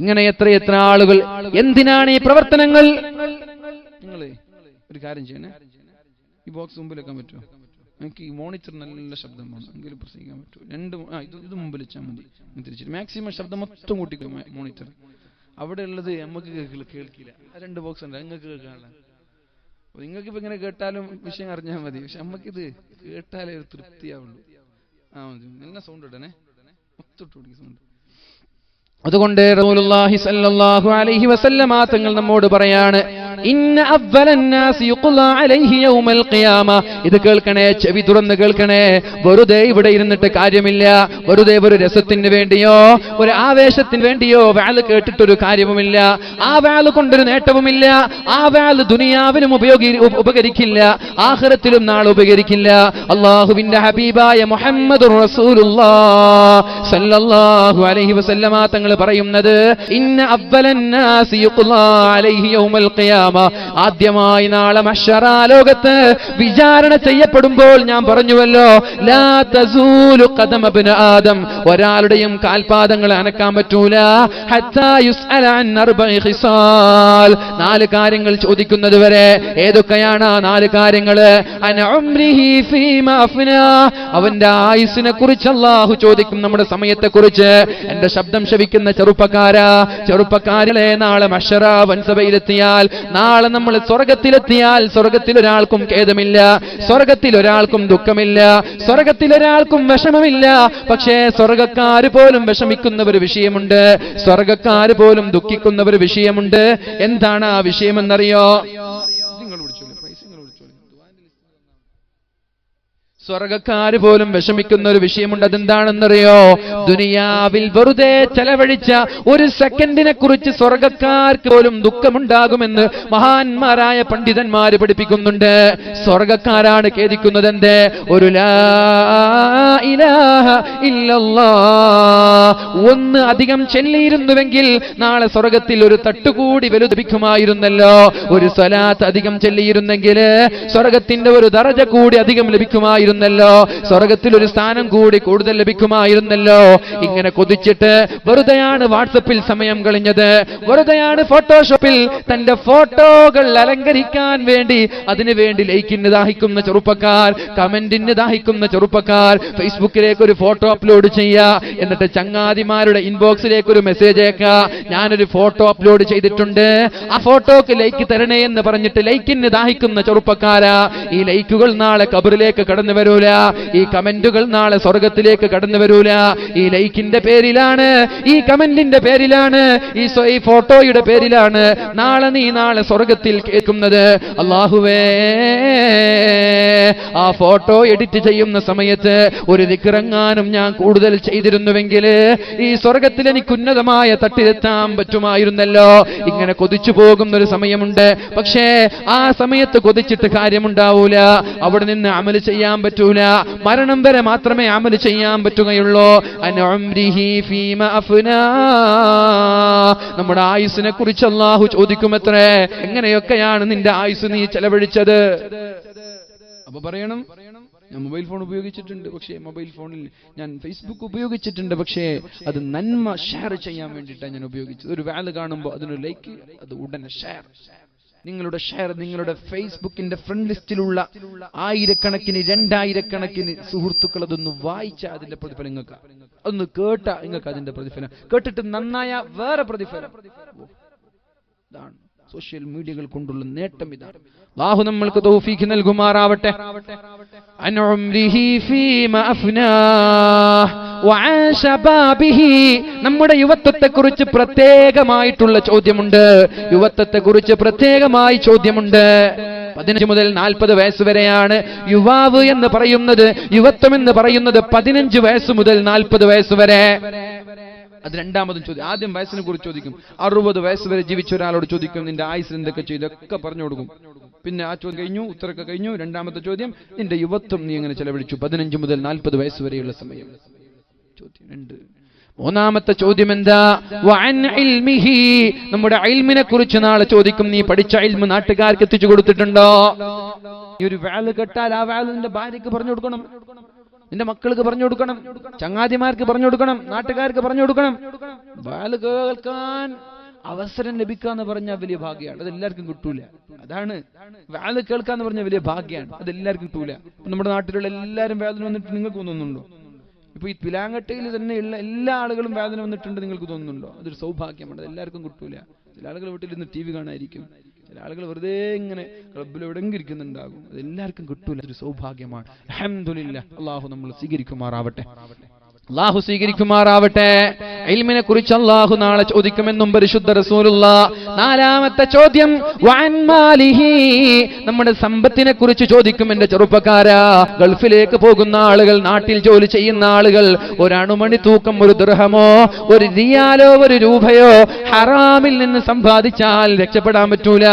ഇങ്ങനെ എത്ര ആളുകൾ. എന്തിനാണ് ഈ പ്രവർത്തനങ്ങൾ? നിങ്ങൾ ഒരു കാര്യം ചെയ്യണേ, ഈ ബോക്സ് മുമ്പിൽ വെക്കാൻ പറ്റുമോ? എനിക്ക് ഈ മോണിറ്റർ നല്ല ശബ്ദം വേണം, എങ്കിലും പ്രസംഗിക്കാൻ പറ്റുമോ? ഇത് മുമ്പിൽ വെച്ചാൽ മതി. തിരിച്ചിട്ട് മാക്സിമം ശബ്ദം മൊത്തം കൂട്ടിക്കോ മോണിറ്റർ. അവിടെ ഉള്ളത് നമുക്ക് കേൾക്കില്ല. 2 ബോക്സ് ഉണ്ട്, നിങ്ങൾക്ക് കേൾക്കാനുള്ള. നിങ്ങൾക്ക് ഇപ്പൊ ഇങ്ങനെ കേട്ടാലും വിഷയം അറിഞ്ഞാൽ മതി, പക്ഷെ നമുക്കിത് കേട്ടാലേ ഒരു തൃപ്തിയാവുള്ളൂ. മതി, നല്ല സൗണ്ട് ഇടണേ, മൊത്തം ഇട്ട് കൊടുക്കുക സൗണ്ട്. അതുകൊണ്ട് റസൂലുള്ളാഹി സ്വല്ലല്ലാഹു അലൈഹി വസല്ലമ തങ്ങൾ നമ്മോട് പറയാണ്, ഇന്ന അവ്വലന്നാസി യുഖ്ലാ അലൈഹി യൗമൽ ഖിയാമ. ഇത് കേൾക്കണേ, ചെവി തുറന്ന് കേൾക്കണേ. വെറുതെ ഇവിടെ ഇരുന്നിട്ട് കാര്യമില്ല. വെറുതെ ഒരു രസത്തിന് വേണ്ടിയോ ഒരു ആവേശത്തിന് വേണ്ടിയോ വാല് കേട്ടിട്ടൊരു കാര്യവുമില്ല. ആ വാല് കൊണ്ടൊരു നേട്ടവുമില്ല. ആ വാല് ദുനിയാവിലും ഉപകരിക്കില്ല, ആഖിറത്തിലും നാളെ ഉപകരിക്കില്ല. അല്ലാഹുവിന്റെ ഹബീബായ മുഹമ്മദുർ റസൂലുള്ളാഹി സ്വല്ലല്ലാഹു അലൈഹി വസല്ലമ തങ്ങൾ പറയുന്നത്, ഇന്ന അവ്വലന്നാസി യുഖ്ലാ അലൈഹി യൗമൽ ഖിയാമ. ആദ്യമായി നാളെ മഹ്ശറ ലോകത്ത് വിചാരണ ചെയ്യപ്പെടുമ്പോൾ ഞാൻ പറഞ്ഞുവല്ലോ, ലാ തസൂലു ഖദമ ഇബ്നു ആദം. ഒരാളുടെയും കാൽപാദങ്ങൾ അനക്കാൻ പറ്റൂല. ഹത്താ യുസ്അല അൻ അർബഇ ഖിസാൽ. 4 കാര്യങ്ങൾ ചോദിക്കുന്നത് വരെ. ഏതൊക്കെയാണ് ആ 4 കാര്യങ്ങൾ? അൻ ഉംരിഹി ഫീമാ അഫ്നാ. അവന്റെ ആയുസ്സിനെ കുറിച്ച് അല്ലാഹു ചോദിക്കും, നമ്മുടെ സമയത്തെ കുറിച്ച്. എന്റെ ശബ്ദം ശവിക്കുന്ന ചെറുപ്പക്കാരിലെ നാളെ മഹ്ശറ വൻസഭയിലെത്തിയാൽ, നാളെ നമ്മൾ സ്വർഗത്തിലെത്തിയാൽ, സ്വർഗത്തിൽ ഒരാൾക്കും ഖേദമില്ല, സ്വർഗത്തിൽ ഒരാൾക്കും ദുഃഖമില്ല, സ്വർഗത്തിൽ ഒരാൾക്കും വിഷമമില്ല. പക്ഷേ സ്വർഗക്കാര് പോലും വിഷമിക്കുന്ന ഒരു വിഷയമുണ്ട്, സ്വർഗക്കാര് പോലും ദുഃഖിക്കുന്ന ഒരു വിഷയമുണ്ട്. എന്താണ് ആ വിഷയമെന്നറിയോ? സ്വർഗക്കാര് പോലും വിഷമിക്കുന്ന ഒരു വിഷയമുണ്ട്. അതെന്താണെന്നറിയോ? ദുനിയാവിൽ വെറുതെ ചെലവഴിച്ച ഒരു സെക്കൻഡിനെ കുറിച്ച് സ്വർഗക്കാർക്ക് പോലും ദുഃഖമുണ്ടാകുമെന്ന് മഹാന്മാരായ പണ്ഡിതന്മാര് പഠിപ്പിക്കുന്നുണ്ട്. സ്വർഗക്കാരാണ് ഖേദിക്കുന്നത്. എന്തേ? ഒരു ലാ ഇലാഹ ഇല്ലല്ലാഹ് ഒന്ന് അധികം ചൊല്ലിയിരുന്നുവെങ്കിൽ നാളെ സ്വർഗത്തിൽ ഒരു തട്ടുകൂടി ലഭിക്കുമായിരുന്നല്ലോ. ഒരു സ്വലാത്ത് അധികം ചൊല്ലിയിരുന്നെങ്കിൽ സ്വർഗത്തിന്റെ ഒരു ദറജ കൂടി അധികം ലഭിക്കുമായിരുന്നു. സ്വർഗത്തിൽ ഒരു സ്ഥാനം കൂടി കൂടുതൽ ലഭിക്കുമായിരുന്നല്ലോ. ഇങ്ങനെ കൊതിച്ചിട്ട് വെറുതെയാണ് വാട്സപ്പിൽ സമയം കളഞ്ഞത്, വെറുതെയാണ് ഫോട്ടോഷോപ്പിൽ തന്റെ ഫോട്ടോകൾ അലങ്കരിക്കാൻ വേണ്ടി അതിനുവേണ്ടി ലൈക്കിന് ദാഹിക്കുന്ന ചെറുപ്പക്കാർ, കമന്റിന് ദാഹിക്കുന്ന ചെറുപ്പക്കാർ ഫേസ്ബുക്കിലേക്ക് ഒരു ഫോട്ടോ അപ്ലോഡ് ചെയ്യുക, എന്നിട്ട് ചങ്ങാതിമാരുടെ ഇൻബോക്സിലേക്ക് ഒരു മെസ്സേജ് അയക്കുക, ഞാനൊരു ഫോട്ടോ അപ്ലോഡ് ചെയ്തിട്ടുണ്ട്, ആ ഫോട്ടോക്ക് ലൈക്ക് തരണേ എന്ന് പറഞ്ഞിട്ട് ലൈക്കിന് ദാഹിക്കുന്ന ചെറുപ്പക്കാരാ. ഈ ലൈക്കുകൾ നാളെ ഖബറിലേക്ക് കടന്നു വരൂല, ഈ കമന്റുകൾ നാളെ സ്വർഗത്തിലേക്ക് കടന്നു വരൂല. ഈ ലൈക്കിന്റെ പേരിലാണ്, ഈ കമന്റിന്റെ പേരിലാണ്, ഈ ഫോട്ടോയുടെ പേരിലാണ് നാളെ സ്വർഗത്തിൽ കേൾക്കുന്നത്. അല്ലാഹുവേ, ആ ഫോട്ടോ എഡിറ്റ് ചെയ്യുന്ന സമയത്ത് ഒരു ദിക്റെങ്ങാനും ഞാൻ കൂടുതൽ ചെയ്തിരുന്നുവെങ്കിൽ ഈ സ്വർഗത്തിൽ എനിക്ക് ഉന്നതമായ തട്ടിലെത്താൻ പറ്റുമായിരുന്നല്ലോ. ഇങ്ങനെ കൊതിച്ചു പോകുന്ന ഒരു സമയമുണ്ട്. പക്ഷേ ആ സമയത്ത് കൊതിച്ചിട്ട് കാര്യമുണ്ടാവൂല. അവിടെ നിന്ന് അമൽ ചെയ്യാൻ പറ്റൂല. മരണം വരെ മാത്രമേ അമൽ ചെയ്യാൻ പറ്റുകയുള്ളൂ. നമ്മുടെ ആയുസ്സിനെ കുറിച്ച് അല്ലാഹു ചോദിക്കുമത്രേ, എങ്ങനെയൊക്കെയാണ് നിന്റെ ആയുസ് നീ ചെലവഴിച്ചത്? അപ്പൊ പറയണം, ഞാൻ മൊബൈൽ ഫോൺ ഉപയോഗിച്ചിട്ടുണ്ട്, പക്ഷേ മൊബൈൽ ഫോണിൽ ഞാൻ ഫേസ്ബുക്ക് ഉപയോഗിച്ചിട്ടുണ്ട്, പക്ഷേ അത് നന്മ ഷെയർ ചെയ്യാൻ വേണ്ടിയിട്ടാണ് ഞാൻ ഉപയോഗിച്ചത്. ഒരു വാല് കാണുമ്പോൾ അതിനൊരു ലൈക്ക്, അത് ഉടനെ ഷെയർ. നിങ്ങളുടെ ഷെയർ, നിങ്ങളുടെ ഫേസ്ബുക്കിന്റെ ഫ്രണ്ട് ലിസ്റ്റിലുള്ള 1000കണക്കിന് 2000കണക്കിന് സുഹൃത്തുക്കൾ അതൊന്ന് വായിച്ച അതിന്റെ പ്രതിഫലം നിങ്ങൾക്ക്, അതൊന്ന് കേട്ട നിങ്ങൾക്ക് അതിന്റെ പ്രതിഫലം, കേട്ടിട്ട് നന്നായ വേറെ പ്രതിഫലം. ഇതാണ് സോഷ്യൽ മീഡിയകൾ കൊണ്ടുള്ള നേട്ടം. ഇതാണ്. അല്ലാഹു നമ്മൾക്ക് തൗഫീഖ് നൽകുമാറാവട്ടെ. നമ്മുടെ യുവത്വത്തെ കുറിച്ച് പ്രത്യേകമായിട്ടുള്ള ചോദ്യമുണ്ട്. യുവത്വത്തെ കുറിച്ച് പ്രത്യേകമായി ചോദ്യമുണ്ട്. 15 മുതൽ 40 വയസ്സ് വരെയാണ് യുവാവ് എന്ന് പറയുന്നത്. യുവത്വം എന്ന് പറയുന്നത് 15 വയസ്സ് മുതൽ 40 വയസ്സ് വരെ. അത് രണ്ടാമതും ചോദ്യം. ആദ്യം വയസ്സിനെ കുറിച്ച് ചോദിക്കും. 60 വയസ്സ് വരെ ജീവിച്ച ഒരാളോട് ചോദിക്കും നിന്റെ ആയുസ് എന്തൊക്കെ ചെയ്തു, ഇതൊക്കെ പറഞ്ഞു കൊടുക്കും. പിന്നെ ആ ചോദ്യം കഴിഞ്ഞു, ഉത്തരമൊക്കെ കഴിഞ്ഞു. രണ്ടാമത്തെ ചോദ്യം നിന്റെ യുവത്വം നീ എങ്ങനെ ചെലവഴിച്ചു, 15 മുതൽ 40 വയസ്സ് വരെയുള്ള സമയം. ചോദ്യം 2. മൂന്നാമത്തെ ചോദ്യം എന്താ? വഅൻ ഇൽമിഹി, നമ്മുടെ ഇൽമിനെ കുറിച്ച് നാളെ ചോദിക്കും. നീ പഠിച്ച ഇൽമ് നാട്ടുകാർക്ക് എത്തിച്ചു കൊടുത്തിട്ടുണ്ടോ? ഈ ഒരു വാല് കേട്ടാൽ ആ വാല് നിന്റെ ഭാര്യക്ക് പറഞ്ഞു കൊടുക്കണം, നിന്റെ മക്കൾക്ക് പറഞ്ഞു കൊടുക്കണം, ചങ്ങാതിമാർക്ക് പറഞ്ഞു കൊടുക്കണം, നാട്ടുകാർക്ക് പറഞ്ഞു കൊടുക്കണം. വാല് കേൾക്കാൻ അവസരം ലഭിക്കാന്ന് പറഞ്ഞാൽ വലിയ ഭാഗ്യമാണ്. അത് എല്ലാവർക്കും കിട്ടൂല. അതാണ് വാല് കേൾക്കാന്ന് പറഞ്ഞാൽ വലിയ ഭാഗ്യമാണ്. അത് എല്ലാവർക്കും കിട്ടൂല. നമ്മുടെ നാട്ടിലുള്ള എല്ലാവരും വേദന വന്നിട്ട് നിങ്ങൾക്ക് തോന്നുന്നുണ്ടോ? ഇപ്പൊ ഈ പിലാങ്കട്ടയിൽ തന്നെയുള്ള എല്ലാ ആളുകളും വേദന വന്നിട്ടുണ്ട് നിങ്ങൾക്ക് തോന്നുന്നുണ്ടോ? അതൊരു സൗഭാഗ്യമാണ്. അത് എല്ലാവർക്കും കിട്ടൂല. ചില ആളുകൾ വീട്ടിലിരുന്ന് TV കാണാതിരിക്കും, ചില ആളുകൾ വെറുതെ ഇങ്ങനെ ക്ലബ്ബിൽ എവിടെയെങ്കിലും ഇരിക്കുന്നുണ്ടാകും. അത് എല്ലാവർക്കും കിട്ടൂല. അതൊരു സൗഭാഗ്യമാണ്. അൽഹംദുലില്ലാഹ്. അള്ളാഹു നമ്മൾ സ്വീകരിക്കുമാറാവട്ടെ. അല്ലാഹു സ്വീകരിക്കുമാറാവട്ടെ. ഇൽമിനെ കുറിച്ച് അല്ലാഹു നാളെ ചോദിക്കുമെന്നും പരിശുദ്ധ റസൂലുള്ളാഹ്. നാലാമത്തെ ചോദ്യം വഅൻ മാലിഹി, നമ്മുടെ സമ്പത്തിനെ കുറിച്ച് ചോദിക്കും. എന്റെ ചെറുപ്പക്കാരാ, ഗൾഫിലേക്ക് പോകുന്ന ആളുകൾ, നാട്ടിൽ ജോലി ചെയ്യുന്ന ആളുകൾ, ഒരു അണുമണി തൂക്കം, ഒരു ദിർഹമോ, ഒരു റിയാലോ, ഒരു രൂപയോ ഹറാമിൽ നിന്ന് സമ്പാദിച്ചാൽ രക്ഷപ്പെടാൻ പറ്റൂല.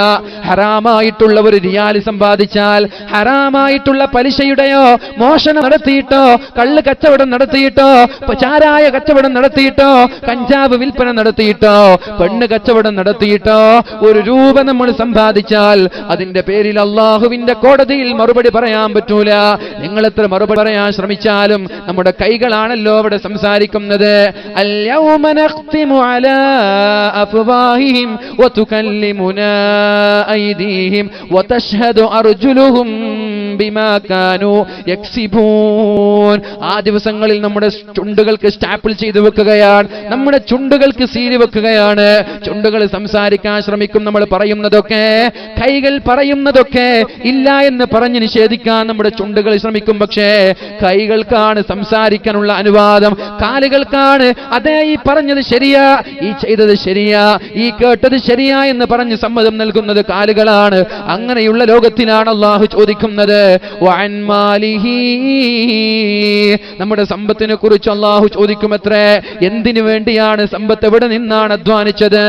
ഹറാമായിട്ടുള്ള ഒരു റിയാൽ സമ്പാദിച്ചാൽ, ഹറാമായിട്ടുള്ള പലിശയുടെയോ മോഷണം നടത്തിയിട്ടോ, കള്ള് കച്ചവടം നടത്തിയിട്ടോ, ചാരായ കച്ചവടം നടത്തിയിട്ടോ, കഞ്ചാവ് വിൽപ്പന നടത്തിയിട്ടോ, പെണ്ണ് കച്ചവടം നടത്തിയിട്ടോ ഒരു രൂപ നമ്മൾ സമ്പാദിച്ചാൽ അതിന്റെ പേരിൽ അള്ളാഹുവിന്റെ കോടതിയിൽ മറുപടി പറയാൻ പറ്റൂല. നിങ്ങൾ എത്ര മറുപടി പറയാൻ ശ്രമിച്ചാലും നമ്മുടെ കൈകളാണല്ലോ അവിടെ സംസാരിക്കുന്നത്. അൽയൗമ നഖ്തിമു അലാ അഫ്വാഹിഹിം വതുകല്ലിമുനാ ഐദീഹിം വതശ്ഹദു അർജുലുഹും ബിമാ കാനൂ യക്സിബൂൻ. ആ ദിവസങ്ങളിൽ നമ്മുടെ ചുണ്ടുകൾക്ക് സ്റ്റാപ്പിൾ ചെയ്തു വെക്കുകയാണ്, നമ്മുടെ ചുണ്ടുകൾക്ക് സീല് വെക്കുകയാണ്. ചുണ്ടുകൾ സംസാരിക്കാൻ ശ്രമിക്കും. നമ്മൾ പറയുന്നതൊക്കെ, കൈകൾ പറയുന്നതൊക്കെ ഇല്ല എന്ന് പറഞ്ഞ് നിഷേധിക്കാൻ നമ്മുടെ ചുണ്ടുകൾ ശ്രമിക്കും. പക്ഷേ കൈകൾക്കാണ് സംസാരിക്കാനുള്ള അനുവാദം, കാലുകൾക്കാണ് അതേ ഈ പറഞ്ഞത് ശരിയാ, ഈ ചെയ്തത് ശരിയാ, ഈ കേട്ടത് ശരിയാ എന്ന് പറഞ്ഞ് സമ്മതം നൽകുന്നത് കാലുകളാണ്. അങ്ങനെയുള്ള ലോകത്തിനാണ് അല്ലാഹു ചോദിക്കുന്നത്. വഅൻ മാലിഹി, നമ്മുടെ സമ്പത്തിനെ കുറിച്ച് അല്ലാഹു ചോദിക്കുമത്രേ. എന്തിനു വേണ്ടിയാണ് സമ്പത്ത്? എവിടെ നിന്നാണ് അധ്വാനിച്ചത്?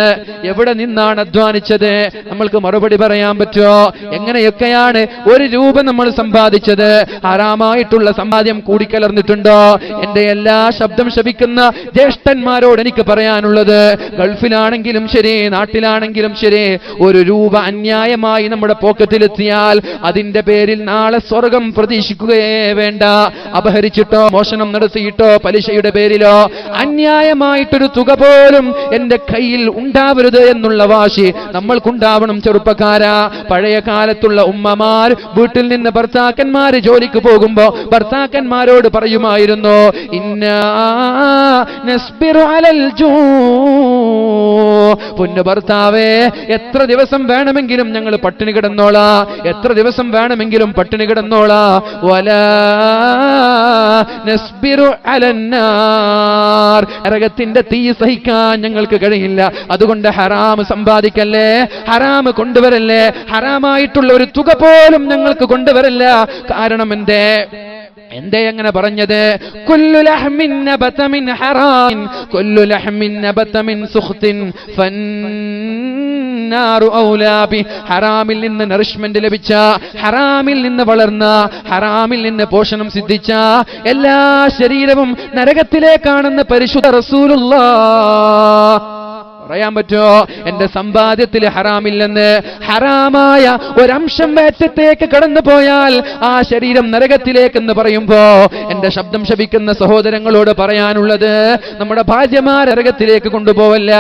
എവിടെ നിന്നാണ് അധ്വാനിച്ചത്? നമ്മൾക്ക് മറുപടി പറയാൻ പറ്റുമോ? എങ്ങനെയൊക്കെയാണ് ഒരു രൂപ നമ്മൾ സമ്പാദിച്ചത്? ഹറാമായിട്ടുള്ള സമ്പാദ്യം കൂടിക്കലർന്നിട്ടുണ്ടോ? എന്റെ എല്ലാ ശബ്ദം ശപിക്കുന്ന ജ്യേഷ്ഠന്മാരോട് എനിക്ക് പറയാനുള്ളത്, ഗൾഫിലാണെങ്കിലും ശരി, നാട്ടിലാണെങ്കിലും ശരി, ഒരു രൂപ അന്യായമായി നമ്മുടെ പോക്കറ്റിലെത്തിയാൽ അതിന്റെ പേരിൽ നാളെ സ്വർഗം പ്രതീക്ഷിക്കുകയേ വേണ്ട. അപഹരിച്ചിട്ടോ, മോഷണം നടത്തിയിട്ടോ, പലിശയുടെ പേരിലോ അന്യായമായിട്ടൊരു തുക പോലും എന്റെ കയ്യിൽ ഉണ്ടാവരുത് എന്നുള്ള വാശി നമ്മൾക്കുണ്ടാവണം ചെറുപ്പക്കാരാ. പഴയ കാലത്തുള്ള ഉമ്മമാർ വീട്ടിൽ നിന്ന് ഭർത്താക്കന്മാര് ജോലിക്ക് പോകുമ്പോ ഭർത്താക്കന്മാരോട് പറയുമായിരുന്നു, ഇന്നാ നസ്ബിറു അലൽ ജൂ, പൊന്നു ഭർത്താവേ, എത്ര ദിവസം വേണമെങ്കിലും ഞങ്ങൾ പട്ടിണി കിടന്നോളാ, എത്ര ദിവസം വേണമെങ്കിലും പട്ടിണി കിടന്നോളാ. വലാ നസ്ബിറു അലന്നാർ, നരകത്തിന്റെ തീ സഹിക്കാൻ ഞങ്ങൾക്ക് കഴിയില്ല. അതുകൊണ്ട് ഹറാം സമ്പാദിക്കല്ലേ, ഹറാം കൊണ്ടുവരല്ലേ, ഹറാമായിട്ടുള്ള ഒരു തുക പോലും ഞങ്ങൾക്ക് കൊണ്ടുവരല്ല. കാരണം എന്തേ അങ്ങനെ പറഞ്ഞത്? കുല്ലു ലഹ്മിൻ നബത മിൻ ഹറാം, കുല്ലു ലഹ്മിൻ നബത മിൻ സുഖ്തിൻ ഫന്നാറു ഔലാ ബി. ഹറാമിൽ നിന്ന് നറിഷ്മെന്റ് ലഭിച്ച, ഹറാമിൽ നിന്ന് വളർന്ന, ഹറാമിൽ നിന്ന് പോഷണം സിദ്ധിച്ച എല്ലാ ശരീരവും നരകത്തിലേക്കാണെന്ന് പരിശുദ്ധ റസൂലുള്ളാഹ്. പറയാൻ പറ്റുമോ? എന്റെ സമ്പാദ്യത്തിൽ ഹറാമില്ലെന്ന്. ഹറാമായ ഒരംശം വയറ്റത്തേക്ക് കടന്നു പോയാൽ ആ ശരീരം നരകത്തിലേക്കെന്ന് പറയുമ്പോ എന്റെ ശബ്ദം ശപിക്കുന്ന സഹോദരങ്ങളോട് പറയാനുള്ളത്, നമ്മുടെ ഭാര്യമാർ നരകത്തിലേക്ക് കൊണ്ടുപോവല്ല,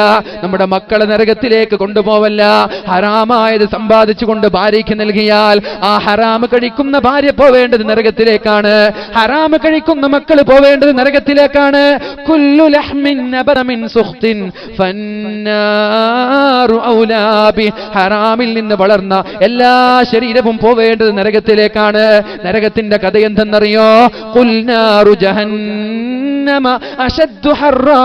നമ്മുടെ മക്കളെ നരകത്തിലേക്ക് കൊണ്ടുപോവല്ല. ഹറാമായത് സമ്പാദിച്ചുകൊണ്ട് ഭാര്യയ്ക്ക് നൽകിയാൽ ആ ഹറാമ് കഴിക്കുന്ന ഭാര്യ പോവേണ്ടത് നരകത്തിലേക്കാണ്, ഹറാമ് കഴിക്കുന്ന മക്കൾ പോവേണ്ടത് നരകത്തിലേക്കാണ്. കുല്ലു ലഹ്മിൻ നബത മിൻ സുഖ്തിൻ ഹറാമിൽ നിന്ന് വളർന്ന എല്ലാ ശരീരവും പോവേണ്ടത് നരകത്തിലേക്കാണ്. നരകത്തിന്റെ കഥ എന്തെന്നറിയോ? ഖുൽ നാറു ജഹന്നമ അശദ്ദു ഹർറാ.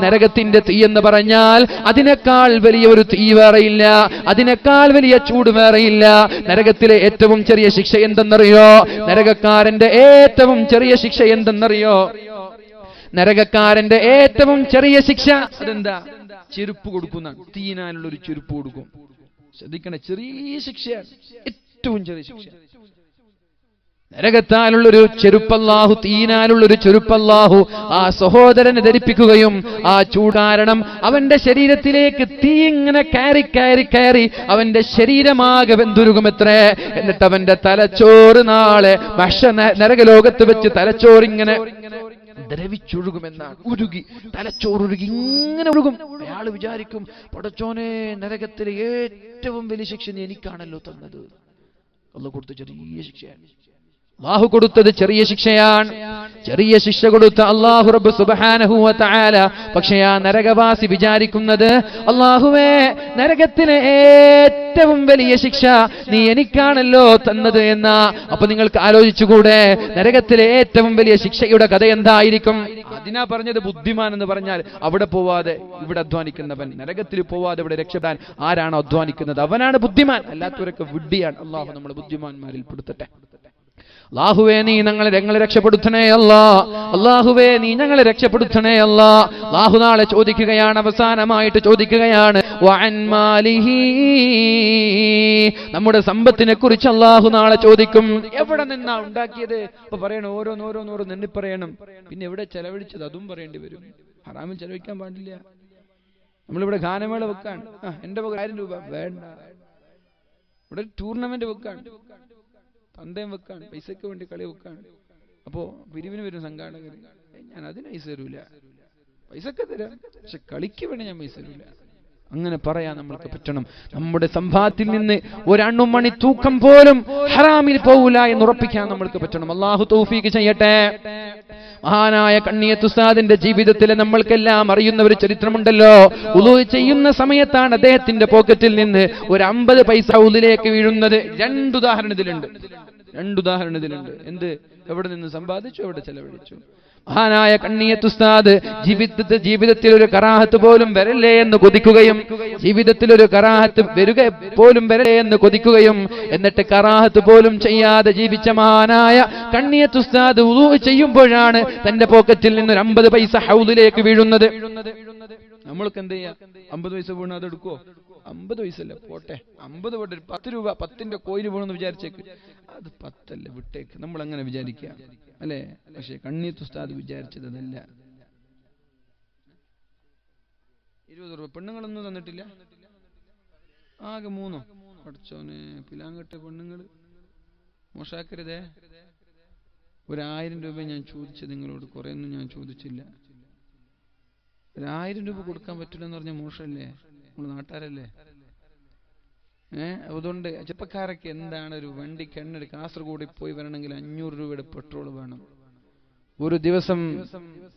നരകത്തിന്റെ തീ എന്ന് പറഞ്ഞാൽ അതിനേക്കാൾ വലിയ ഒരു തീ വേറെയില്ല, അതിനേക്കാൾ വലിയ ചൂട് വേറെയില്ല. നരകത്തിലെ ഏറ്റവും ചെറിയ ശിക്ഷ എന്തെന്നറിയോ? നരകക്കാരന്റെ ഏറ്റവും ചെറിയ ശിക്ഷ എന്തെന്നറിയോ? നരകക്കാരന്റെ ഏറ്റവും ചെറിയ ശിക്ഷ അതെന്താ? ചെരുപ്പ് കൊടുക്കുന്ന, തീനാനുള്ള ഒരു ചെരുപ്പ് കൊടുക്കും. ശ്രദ്ധിക്കണേ, ചെറിയ ശിക്ഷയാണ്, ഏറ്റവും ചെറിയ ശിക്ഷ. നരകത്താലുള്ളൊരു ചെരുപ്പല്ലാഹു, തീനാലുള്ളൊരു ചെരുപ്പല്ലാഹു ആ സഹോദരനെ ധരിപ്പിക്കുകയും ആ ചൂടാരണം അവന്റെ ശരീരത്തിലേക്ക് തീ ഇങ്ങനെ കയറി കയറി കയറി അവന്റെ ശരീരമാകെ വെന്തുരുകുമത്രേ. എന്നിട്ട് അവന്റെ തലച്ചോറ് നാളെ നരകലോകത്ത് വെച്ച് തലച്ചോറിങ്ങനെ ദ്രവിച്ചൊഴുകുമെന്നാണ്. ഉരുകി, തലച്ചോറുരുകി ഇങ്ങനെ ഒഴുകും. അയാൾ വിചാരിക്കും, പടച്ചോനെ, നരകത്തിലെ ഏറ്റവും വലിയ ശിക്ഷ നീ എനിക്കാണല്ലോ തന്നത്. അല്ലാഹു കൊടുത്ത ചെറിയ ശിക്ഷയാണ്. അല്ലാഹു കൊടുത്തത് ചെറിയ ശിക്ഷയാണ്. ചെറിയ ശിക്ഷ കൊടുത്ത അല്ലാഹു റബ്ബ് സുബ്ഹാനഹു വ തആല, പക്ഷേ ആ നരകവാസി വിചാരിക്കുന്നത്, അല്ലാഹുവേ, നരകത്തിലെ ഏറ്റവും വലിയ ശിക്ഷ നീ എനിക്കാണല്ലോ തന്നത് എന്നാ. അപ്പൊ നിങ്ങൾക്ക് ആലോചിച്ചുകൂടെ, നരകത്തിലെ ഏറ്റവും വലിയ ശിക്ഷയുടെ കഥ എന്തായിരിക്കും? അതിനാ പറഞ്ഞത് ബുദ്ധിമാൻ എന്ന് പറഞ്ഞാൽ അവിടെ പോവാതെ ഇവിടെ അധ്വാനിക്കുന്നവൻ, നരകത്തിൽ പോവാതെ ഇവിടെ രക്ഷപ്പെടാൻ ആരാണോ അധ്വാനിക്കുന്നത് അവനാണ് ബുദ്ധിമാൻ. അല്ലാത്തവരൊക്കെ വിഡ്ഢിയാണ്. അല്ലാഹു നമ്മളെ ബുദ്ധിമാന്മാരിൽ പെടുത്തട്ടെ. അല്ലാഹുവേ, നീ ഞങ്ങളെ രക്ഷപ്പെടുത്തണേ അല്ലാ. അല്ലാഹുവേ, നീ ഞങ്ങളെ രക്ഷപ്പെടുത്തണേ അല്ലാ. അല്ലാഹു നാളെ ചോദിക്കുകയാണ്, അവസാനമായിട്ട് ചോദിക്കുകയാണ്, വഅൻ മാലിഹി, നമ്മുടെ സമ്പത്തിനെ കുറിച്ച് അല്ലാഹു നാളെ ചോദിക്കും. എവിടെ നിന്നാ ഉണ്ടാക്കിയത്? അപ്പൊ പറയണം, ഓരോന്നോരോന്നോരോന്ന് എണ്ണി പറയണം. പിന്നെ എവിടെ ചെലവഴിച്ചത് അതും പറയേണ്ടി വരും. ഹറാമിൽ ചെലവഴിക്കാൻ പാടില്ല. നമ്മളിവിടെ ഗാനമേള വെക്കാൻ, എന്റെ 1000 രൂപ വേണ്ട. ഇവിടെ ടൂർണമെന്റ് വെക്കാൻ, പന്തയം വെക്കാൻ, പൈസക്ക് വേണ്ടി കളി വെക്കാൻ. അപ്പോ പിരിവിന് വരും സംഘാടകർ, ഞാൻ അതിന് പൈസ തരൂല, പൈസക്ക് തരാം, പക്ഷെ കളിക്ക് വേണ്ടി ഞാൻ പൈസ തരൂല. അങ്ങനെ പറയാൻ നമ്മൾക്ക് പറ്റണം. നമ്മുടെ സമ്പാദ്യത്തിൽ നിന്ന് ഒരണ്ണുമണി തൂക്കം പോലും ഹറാമിൽ പോവില്ല എന്ന് ഉറപ്പിക്കാൻ നമ്മൾക്ക് പറ്റണം. അല്ലാഹു തൗഫീഖ് ചെയ്യട്ടെ. മഹാനായ കണ്ണിയത്ത് ഉസ്താദിന്റെ ജീവിതത്തിലെ നമ്മൾക്കെല്ലാം അറിയുന്ന ഒരു ചരിത്രമുണ്ടല്ലോ. ഉളൂ ചെയ്യുന്ന സമയത്താണ് അദ്ദേഹത്തിന്റെ പോക്കറ്റിൽ നിന്ന് ഒരു 50 പൈസ ഉള്ളിലേക്ക് വീഴുന്നത്. 2 ഉദാഹരണം ഇതിലുണ്ട്. എന്ത്, എവിടെ നിന്ന് സമ്പാദിച്ചു, എവിടെ ചെലവഴിച്ചു? മഹാനായ കണ്ണിയത്ത് ഉസ്താദ് ജീവിതത്തിൽ ഒരു കറാഹത്ത് പോലും വരല്ലേ എന്ന് കൊതിക്കുകയും, ജീവിതത്തിൽ ഒരു കറാഹത്ത് വരിക പോലും വരല്ലേ എന്ന് കൊതിക്കുകയും, എന്നിട്ട് കറാഹത്ത് പോലും ചെയ്യാതെ ജീവിച്ച മഹാനായ കണ്ണിയത്ത് ഉസ്താദ് വുളൂ ചെയ്യുമ്പോഴാണ് തന്റെ പോക്കറ്റിൽ നിന്ന് 50 പൈസ ഹൗദിലേക്ക് വീഴുന്നത്. നമ്മൾക്ക് എന്ത് ചെയ്യാം? 50 പൈസ വീണ അത് എടുക്കുവോ? 50 പൈസ അല്ല, പോട്ടെ, 50 പോട്ടെ, 10 രൂപ, 10ന്റെ കോയിന് വീണെന്ന് വിചാരിച്ചേക്ക്, അത് 10 അല്ല, വിട്ടേക്ക്. നമ്മൾ അങ്ങനെ വിചാരിക്കുക അല്ലേ? പക്ഷെ കണ്ണിയത്ത് ഉസ്താദ് വിചാരിച്ചതല്ല. 20 രൂപ പെണ്ണുങ്ങളൊന്നും തന്നിട്ടില്ല, ആകെ 3. പഠിച്ചോനെ, പിലാങ്കട്ടെ പെണ്ണുങ്ങൾ മോശാക്കരുതേ. 1000 രൂപ ഞാൻ ചോദിച്ചത് നിങ്ങളോട്, കുറേയൊന്നും ഞാൻ ചോദിച്ചില്ല. 1000 രൂപ കൊടുക്കാൻ പറ്റില്ലെന്ന് പറഞ്ഞ മോശമല്ലേ? നമ്മൾ നാട്ടുകാരല്ലേ? അതുകൊണ്ട് ചെറുപ്പക്കാരൊക്കെ എന്താണ്, ഒരു വണ്ടിക്ക് എണ്ണ, കാസർഗോഡ് പോയി വരണമെങ്കിൽ 500 രൂപയുടെ പെട്രോൾ വേണം. ഒരു ദിവസം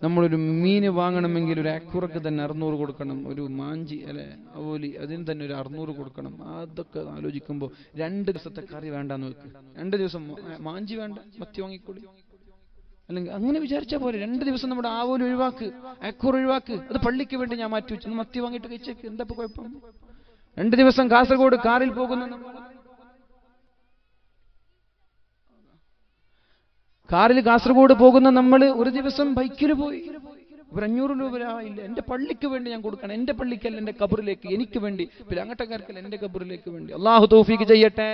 നമ്മളൊരു മീന് വാങ്ങണമെങ്കിൽ ഒരു അക്കുറക്ക് തന്നെ 600 കൊടുക്കണം. ഒരു മാഞ്ചി അല്ലെ അവോലി, അതിന് തന്നെ ഒരു 600 കൊടുക്കണം. അതൊക്കെ ആലോചിക്കുമ്പോൾ 2 ദിവസത്തെ കറി വേണ്ടെന്ന് വെക്ക്. 2 ദിവസം മാഞ്ചി വേണ്ട, മത്തി വാങ്ങിക്കൂടി. അല്ലെങ്കിൽ അങ്ങനെ വിചാരിച്ചാൽ പോലെ 2 ദിവസം നമ്മുടെ ആവോലി ഒഴിവാക്ക്, അക്കുറ ഒഴിവാക്ക്. അത് പള്ളിക്ക് വേണ്ടി ഞാൻ മാറ്റി വെച്ചു, മത്തി വാങ്ങിയിട്ട് കഴിച്ചേക്ക്, എന്താ കുഴപ്പം? 2 ദിവസം കാസർഗോഡ് കാറിൽ പോകുന്ന കാസർഗോഡ് പോകുന്ന നമ്മൾ ഒരു ദിവസം ബൈക്കിൽ പോയി ഒരു 500 രൂപ ഇല്ല, എന്റെ പള്ളിക്ക് വേണ്ടി ഞാൻ കൊടുക്കണം. എന്റെ പള്ളിക്കല്ല, എന്റെ ഖബറിലേക്ക്, എനിക്ക് വേണ്ടി, പിന്നെ അങ്ങട്ടക്കാർക്കല്ല, എന്റെ ഖബറിലേക്ക് വേണ്ടി. അല്ലാഹു തൗഫീഖ് ചെയ്യട്ടെ.